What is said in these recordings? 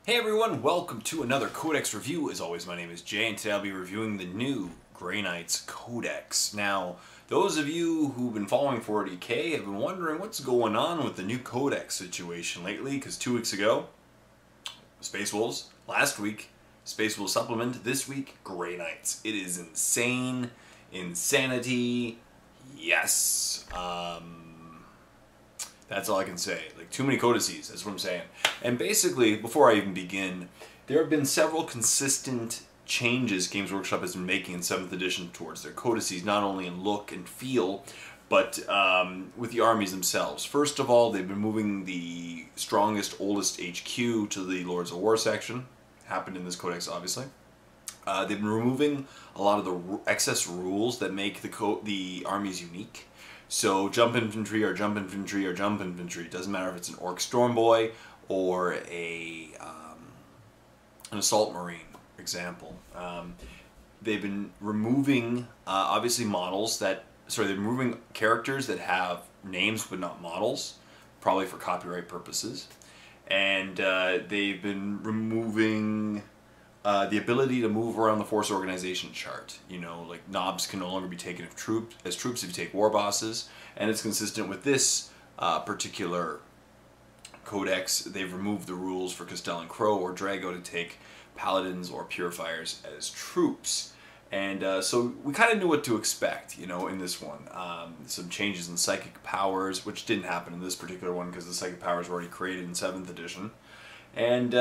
Hey everyone, welcome to another Codex review. As always, my name is Jay, and today I'll be reviewing the new Grey Knights Codex. Now, those of you who've been following 40k have been wondering what's going on with the new Codex situation lately, because 2 weeks ago, Space Wolves, last week, Space Wolves Supplement, this week, Grey Knights. It is insane, insanity, yes. That's all I can say. Like, too many codices, that's what I'm saying. And basically, before I even begin, there have been several consistent changes Games Workshop has been making in 7th edition towards their codices, not only in look and feel, but with the armies themselves. First of all, they've been moving the strongest, oldest HQ to the Lords of War section. Happened in this codex, obviously. They've been removing a lot of the excess rules that make the armies unique. So jump infantry or jump infantry or jump infantry. It doesn't matter if it's an orc storm boy or an assault marine example. They've been removing obviously they're removing characters that have names but not models, probably for copyright purposes. And they've been removing the ability to move around the force organization chart. You know, like knobs can no longer be taken as troops if you take war bosses, and it's consistent with this particular codex. They've removed the rules for Castellan Crow or Drago to take paladins or purifiers as troops. And so we kind of knew what to expect, you know, in this one. Some changes in psychic powers, which didn't happen in this particular one because the psychic powers were already created in 7th edition. And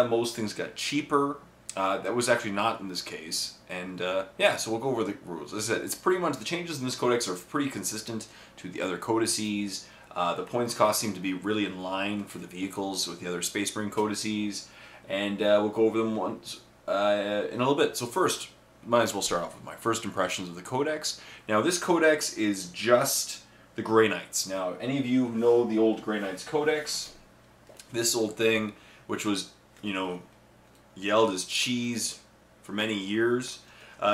most things got cheaper. That was actually not in this case, and yeah, so we'll go over the rules. As I said, it's pretty much, the changes in this codex are pretty consistent to the other codices. The points cost seem to be really in line for the vehicles with the other Space Marine codices, and we'll go over them once in a little bit. So first, might as well start off with my first impressions of the codex. Now, this codex is just the Grey Knights. Now, any of you who know the old Grey Knights Codex, this old thing, which was, you know, yelled as cheese for many years.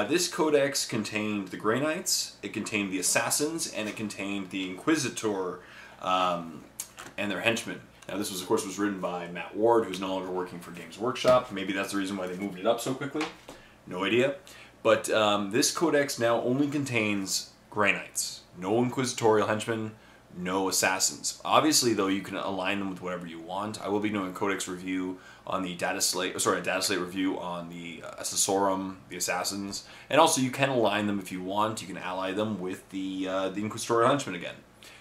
This codex contained the Grey Knights, it contained the Assassins, and it contained the Inquisitor and their henchmen. Now this was, of course, was written by Matt Ward, who's no longer working for Games Workshop. Maybe that's the reason why they moved it up so quickly. No idea. But this codex now only contains Grey Knights. No Inquisitorial henchmen, no Assassins. Obviously, though, you can align them with whatever you want. I will be doing a codex review on the data slate review on the Assessorum, the Assassins, and also you can align them if you want. You can ally them with the Inquisitorial henchmen again.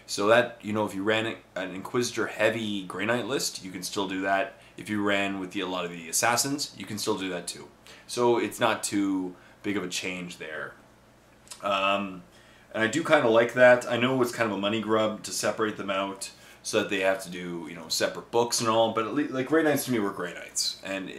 So that, you know, if you ran an Inquisitor heavy Grey Knight list, you can still do that. If you ran with a lot of the Assassins, you can still do that too. So it's not too big of a change there. And I do kind of like that. I know it's kind of a money grub to separate them out so that they have to do, you know, separate books and all, but at least, like, Grey Knights to me were Grey Knights, and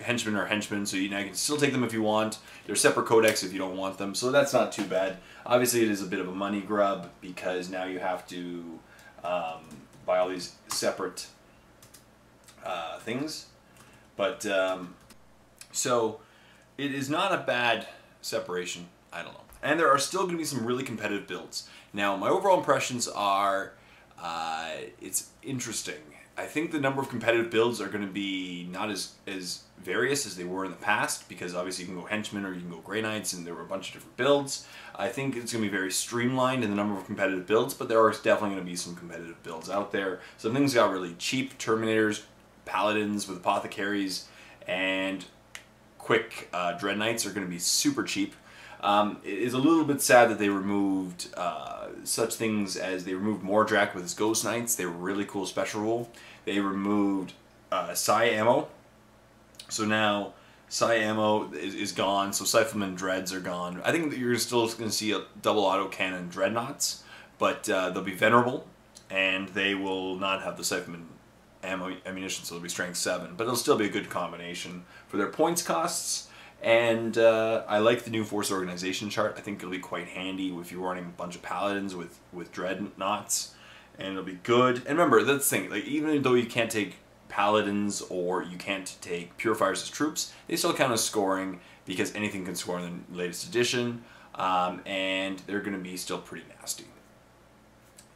henchmen are henchmen, so you can still take them if you want. They're separate codex if you don't want them, so that's not too bad. Obviously, it is a bit of a money grub because now you have to buy all these separate things, but so it is not a bad separation. I don't know. And there are still going to be some really competitive builds. Now, my overall impressions are, it's interesting. I think the number of competitive builds are going to be not as various as they were in the past, because obviously you can go henchmen or you can go Grey Knights, and there were a bunch of different builds. I think it's going to be very streamlined in the number of competitive builds, but there are definitely going to be some competitive builds out there. Some things got really cheap. Terminators, Paladins with Apothecaries, and quick Dread Knights are going to be super cheap. It is a little bit sad that they removed such things as they removed Mordrak with his Ghost Knights. They were really cool special rule. They removed Psi ammo. So now Psi ammo is gone, so Cypherman Dreads are gone. I think that you're still going to see a double autocannon Dreadnoughts, but they'll be Venerable, and they will not have the Cypherman ammunition, so it'll be Strength 7. But it'll still be a good combination for their points costs. And I like the new force organization chart. I think it'll be quite handy if you're running a bunch of paladins with dreadnoughts, and it'll be good. And remember, that's the thing, like, even though you can't take paladins or you can't take purifiers as troops, they still count as scoring because anything can score in the latest edition, and they're going to be still pretty nasty.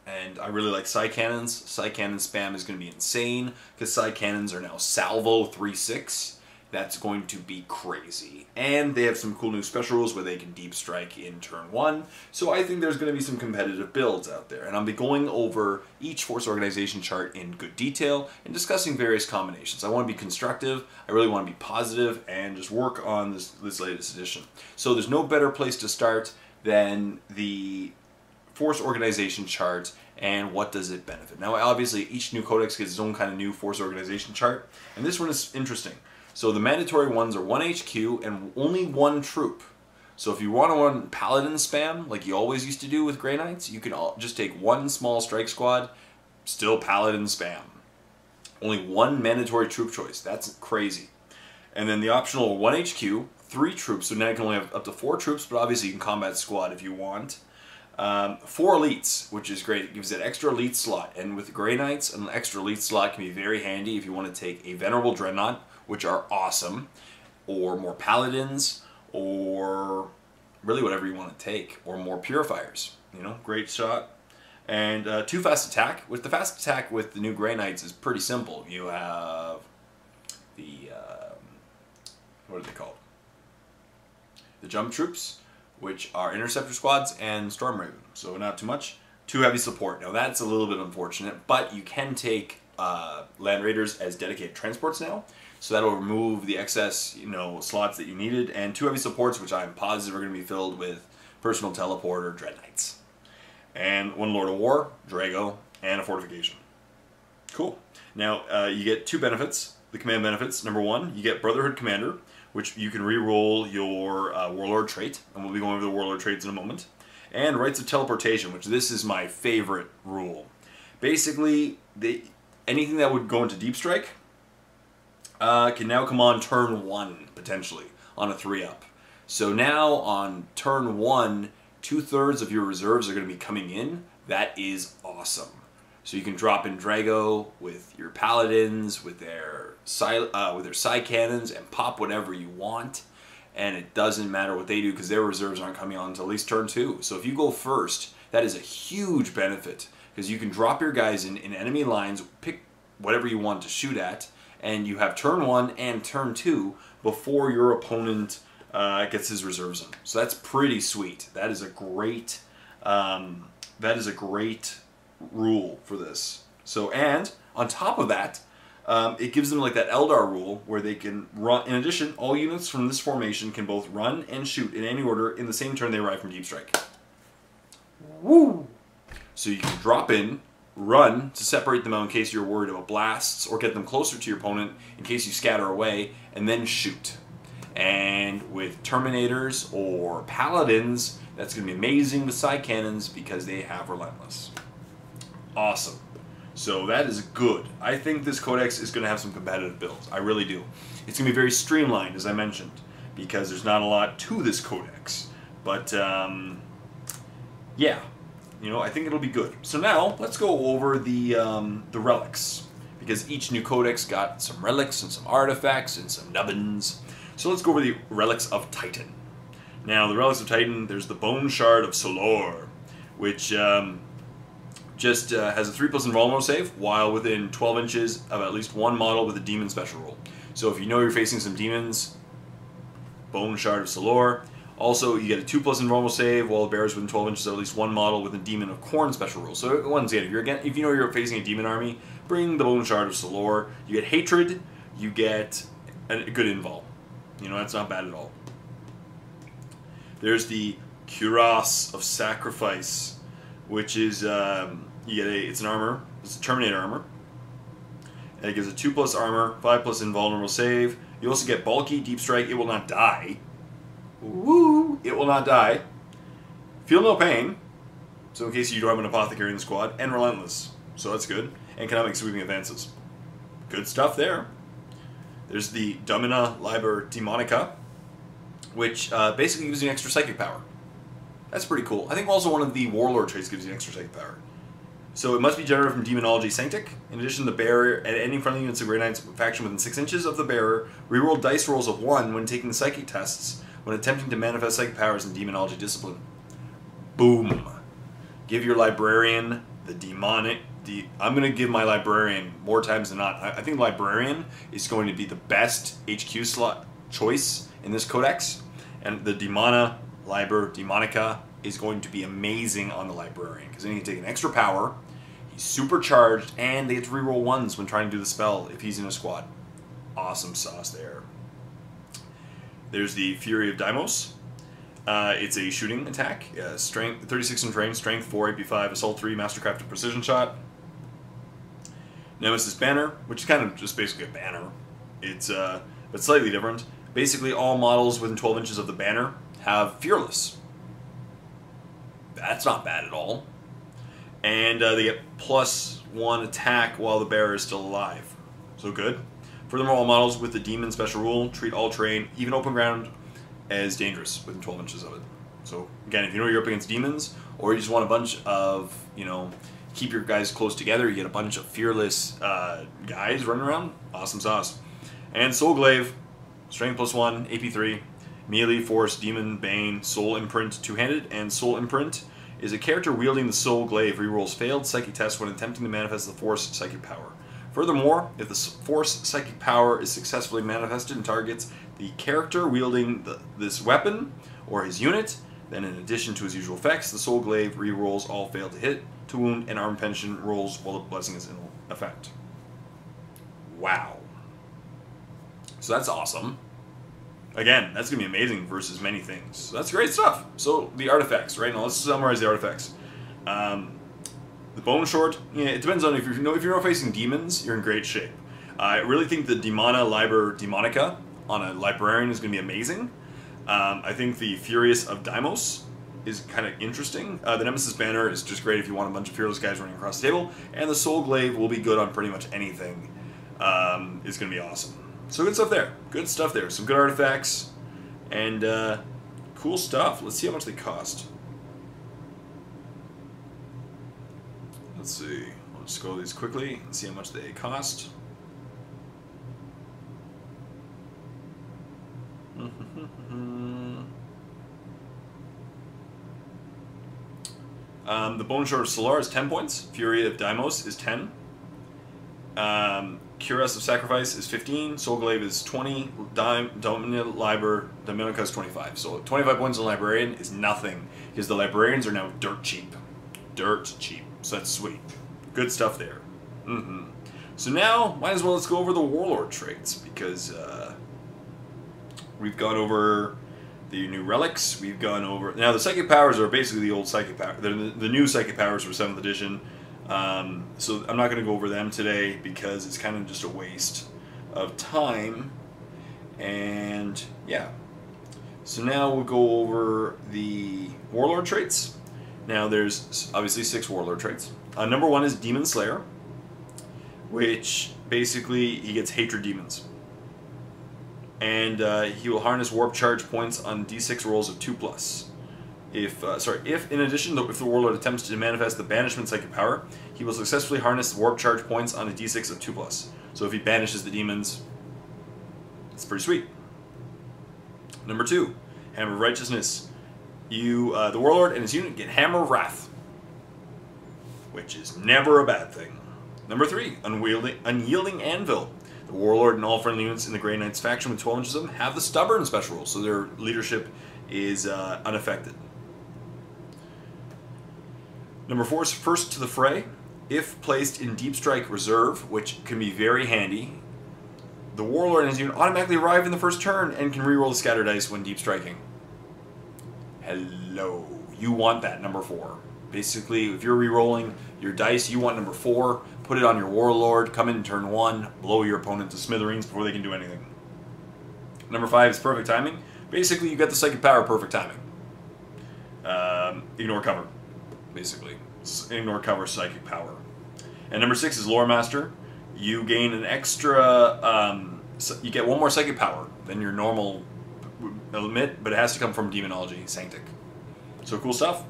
And I really like Psy Cannons. Psy Cannon spam is going to be insane, because Psy Cannons are now Salvo 3/6. That's going to be crazy. And they have some cool new special rules where they can deep strike in turn 1. So I think there's going to be some competitive builds out there. And I'll be going over each force organization chart in good detail and discussing various combinations. I want to be constructive, I really want to be positive, and just work on this latest edition. So there's no better place to start than the force organization chart and what does it benefit. Now obviously each new codex gets its own kind of new force organization chart, and this one is interesting. So the mandatory ones are 1 HQ and only 1 troop. So if you want to run Paladin spam, like you always used to do with Grey Knights, you can just take 1 small strike squad, still Paladin spam. Only 1 mandatory troop choice. That's crazy. And then the optional 1 HQ, 3 troops, so now you can only have up to 4 troops, but obviously you can combat squad if you want. 4 elites, which is great. It gives it extra elite slot. And with Grey Knights, an extra elite slot can be very handy if you want to take a Venerable Dreadnought, which are awesome, or more Paladins, or really whatever you want to take, or more Purifiers. You know, great shot. And 2 fast attack. With the fast attack with the new Grey Knights is pretty simple. You have the, what are they called? The jump troops, which are interceptor squads, and Storm Raven. So not too much. 2 heavy support. Now that's a little bit unfortunate, but you can take Land Raiders as dedicated transports now. So that'll remove the excess, slots that you needed. And 2 heavy supports, which I'm positive are going to be filled with Personal Teleporter Dread Knights. And 1 Lord of War, Drago, and a Fortification. Cool. Now you get 2 benefits. The command benefits. Number 1, you get Brotherhood Commander, which you can re-roll your Warlord trait, and we'll be going over the Warlord traits in a moment. And Rites of Teleportation, which this is my favorite rule. Basically, anything that would go into Deep Strike can now come on turn 1, potentially, on a 3-up. So now, on turn 1, 2/3 of your reserves are going to be coming in. That is awesome. So you can drop in Drago with your Paladins, with their Psy Cannons, and pop whatever you want. And it doesn't matter what they do, because their reserves aren't coming on until at least turn 2. So if you go first, that is a huge benefit, because you can drop your guys in enemy lines, pick whatever you want to shoot at, and you have turn 1 and turn 2 before your opponent gets his reserves in. So that's pretty sweet. That is a great rule for this. So, and on top of that, it gives them like that Eldar rule where they can run. In addition, all units from this formation can both run and shoot in any order in the same turn they arrive from Deep Strike. Woo! So you can drop in, run to separate them out in case you're worried about blasts, or get them closer to your opponent in case you scatter away, and then shoot. And with Terminators or Paladins, that's going to be amazing with Psy Cannons because they have Relentless. Awesome. So that is good. I think this codex is going to have some competitive builds. I really do. It's going to be very streamlined, as I mentioned, because there's not a lot to this codex. But, yeah. I think it'll be good. So now, let's go over the relics. Because each new codex got some relics and some artifacts and some nubbins. So let's go over the Relics of Titan. Now, the Relics of Titan, there's the Bone Shard of Solor, which just has a 3+ invulnerable save, while within 12 inches of at least 1 model with a demon special rule. So if you know you're facing some demons, Bone Shard of Solor. Also, you get a 2+ invulnerable save while the bear is within 12 inches of at least 1 model with a Demon of Khorne special rule. So once again, if you know you're facing a demon army, bring the Bone Shard of Solor. You get Hatred, you get a good invul. That's not bad at all. There's the Cuirass of Sacrifice, which is it's an armor. It's a Terminator armor. And it gives a 2+ armor, 5+ invulnerable save. You also get bulky, deep strike. It will not die. Woo! It will not die. Feel no pain. So in case you don't have an apothecary in the squad, and relentless. So that's good. And cannot make sweeping advances. Good stuff there. There's the Domina Liber Demonica, which basically gives you extra psychic power. That's pretty cool. I think also one of the Warlord traits gives you extra psychic power. So it must be generated from Demonology Sanctic. In addition, the bearer and any friendly units of Grey Knights faction within 6 inches of the bearer reroll dice rolls of 1 when taking psychic tests when attempting to manifest psychic powers in Demonology Discipline. Boom. Give your Librarian the demonic. I'm going to give my Librarian more times than not. I think Librarian is going to be the best HQ slot choice in this codex, and the Demonica is going to be amazing on the Librarian, because then he can take an extra power, he's supercharged, and they get to reroll ones when trying to do the spell if he's in a squad. Awesome sauce there. There's the Fury of Deimos. It's a shooting attack. Strength 36 in range, strength 4, AP5, assault 3, mastercrafted precision shot. Nemesis Banner, which is kind of just basically a banner. It's but slightly different. Basically, all models within 12 inches of the banner have Fearless. That's not bad at all. And they get +1 attack while the bearer is still alive. So good. Furthermore, all models with the Demon special rule treat all terrain, even open ground, as dangerous within 12 inches of it. So again, if you know you're up against demons, or you just want a bunch of, you know, keep your guys close together, you get a bunch of fearless guys running around, awesome sauce. And Soul Glaive, strength +1, AP3, melee, force, demon, bane, soul imprint, two-handed, and soul imprint is a character wielding the Soul Glaive rerolls failed psychic tests when attempting to manifest the force psychic power. Furthermore, if the force psychic power is successfully manifested and targets the character wielding this weapon or his unit, then in addition to his usual effects, the Soul Glaive rerolls all failed to hit, to wound, and arm pension rolls while the blessing is in effect. Wow. So that's awesome. Again, that's going to be amazing versus many things. So that's great stuff. So the artifacts, right? Now let's summarize the artifacts. The Bone Short, yeah, it depends on if you're not facing demons, you're in great shape. I really think the Demonica on a Librarian is going to be amazing. I think the Furious of Deimos is kind of interesting. The Nemesis Banner is just great if you want a bunch of fearless guys running across the table. And the Soul Glaive will be good on pretty much anything. It's going to be awesome. So good stuff there. Good stuff there. Some good artifacts. And cool stuff. Let's see how much they cost. Let's see. I'll just go these quickly and see how much they cost. The Bone Short of Solar is 10 points. Fury of Deimos is 10. Cuirass of Sacrifice is 15. Soul Glaive is 20. Dominica is 25. So 25 points on Librarian is nothing, because the Librarians are now dirt cheap. Dirt cheap. So that's sweet. Good stuff there. So now, might as well let's go over the Warlord traits, because we've gone over the new relics. We've gone over... Now, the psychic powers are basically the old psychic powers. They're the new psychic powers for 7th edition. So I'm not going to go over them today, because it's kind of just a waste of time. And, yeah. So now we'll go over the Warlord traits. Now, there's obviously 6 Warlord traits. Number 1 is Demon Slayer, which basically he gets Hatred Demons. And he will harness Warp Charge points on D6 rolls of 2+. If in addition, if the Warlord attempts to manifest the Banishment Psychic Power, he will successfully harness Warp Charge points on a D6 of 2+. So if he banishes the demons, it's pretty sweet. Number 2, Hammer of Righteousness. The Warlord and his unit get Hammer of Wrath, which is never a bad thing. Number 3, Unyielding Anvil. The Warlord and all friendly units in the Grey Knights faction with 12 inches of them have the Stubborn special rule, so their leadership is unaffected. Number 4 is First to the Fray. If placed in Deep Strike Reserve, which can be very handy, the Warlord and his unit automatically arrive in the first turn and can reroll the Scatter Dice when deep striking. Hello. You want that, number 4. Basically, if you're rerolling your dice, you want number 4. Put it on your Warlord, come in turn 1, blow your opponent to smithereens before they can do anything. Number 5 is Perfect Timing. Basically, you get the Psychic Power Perfect Timing. Ignore cover, basically. Ignore cover, Psychic Power. And number 6 is Lore Master. You gain an extra... you get 1 more Psychic Power than your normal limit, but it has to come from Demonology, Sanctic. So cool stuff.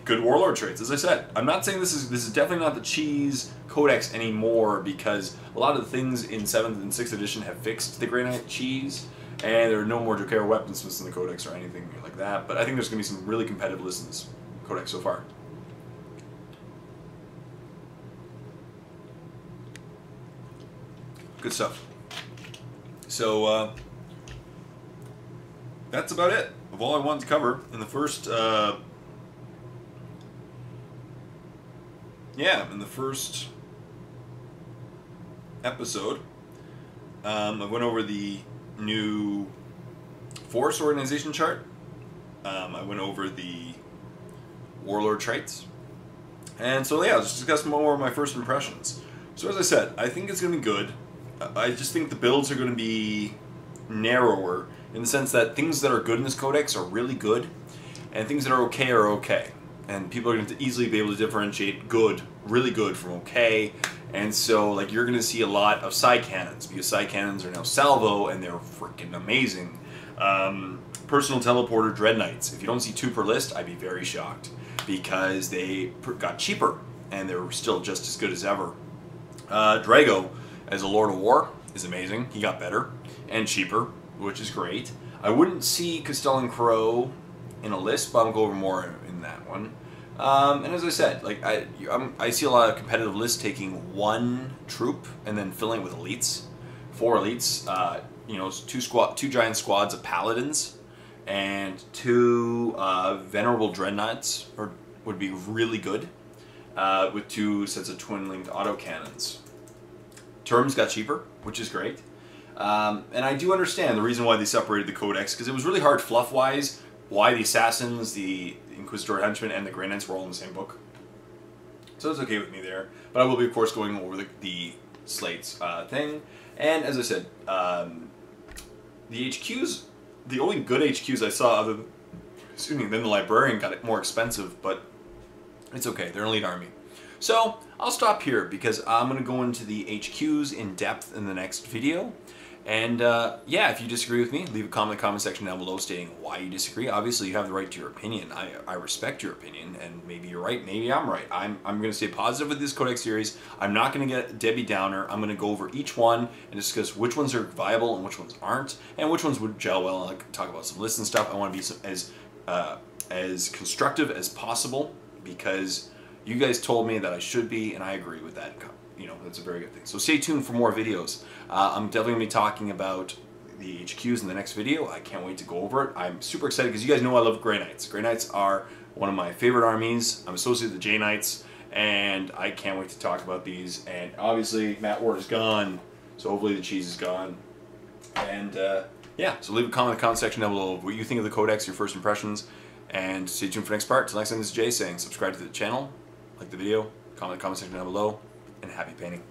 Good Warlord traits, as I said. I'm not saying this is definitely not the cheese codex anymore, because a lot of the things in 7th and 6th edition have fixed the Grey Knight cheese, and there are no more Jokera weaponsmiths in the codex or anything like that. But I think there's going to be some really competitive lists in this codex so far. Good stuff. So, that's about it of all I wanted to cover in the first, in the first episode. I went over the new Force organization chart. I went over the Warlord traits. And so, yeah, let's discuss more of my first impressions. So, as I said, I think it's going to be good. I just think the builds are going to be narrower in the sense that things that are good in this codex are really good, and things that are okay. And people are going to easily be able to differentiate good, really good, from okay. And so, like, you're going to see a lot of side cannons, because side cannons are now salvo, and they're freaking amazing. Personal teleporter Dread Knights. If you don't see 2 per list, I'd be very shocked, because they got cheaper, and they're still just as good as ever. Drago, as a Lord of War, is amazing. He got better and cheaper, which is great. I wouldn't see Castellan Crow in a list, but I'll go over more in that one. And as I said, like I see a lot of competitive lists taking 1 troop and then filling it with elites, 4 elites. You know, 2 giant squads of paladins and 2 venerable dreadnoughts would be really good, with 2 sets of twin-linked autocannons. Terms got cheaper, which is great. And I do understand the reason why they separated the codex, because it was really hard fluff-wise why the assassins, the Inquisitor henchmen, and the Grey Knights were all in the same book. So it's okay with me there. But I will be, of course, going over the slates thing. And as I said, the HQs, the only good HQs I saw other than the Librarian got it more expensive, but it's okay. They're an elite army. So I'll stop here because I'm going to go into the HQs in depth in the next video. And yeah, if you disagree with me, leave a comment in the comment section down below stating why you disagree. Obviously, you have the right to your opinion. I respect your opinion, and maybe you're right, maybe I'm right. I'm going to stay positive with this Codex series. I'm not going to get Debbie Downer. I'm going to go over each one and discuss which ones are viable and which ones aren't, and which ones would gel well. And I'll talk about some lists and stuff. I want to be as constructive as possible, because you guys told me that I should be, and I agree with that. You know, that's a very good thing. So stay tuned for more videos. I'm definitely going to be talking about the HQs in the next video. I can't wait to go over it. I'm super excited because you guys know I love Grey Knights. Grey Knights are one of my favorite armies. I'm associated with the J Knights, and I can't wait to talk about these. And obviously, Matt Ward is gone, so hopefully the cheese is gone. And yeah, so leave a comment in the comment section down below what you think of the Codex, your first impressions, and stay tuned for the next part. Till next time, this is Jay saying subscribe to the channel, like the video, comment in the comment section down below, and happy painting.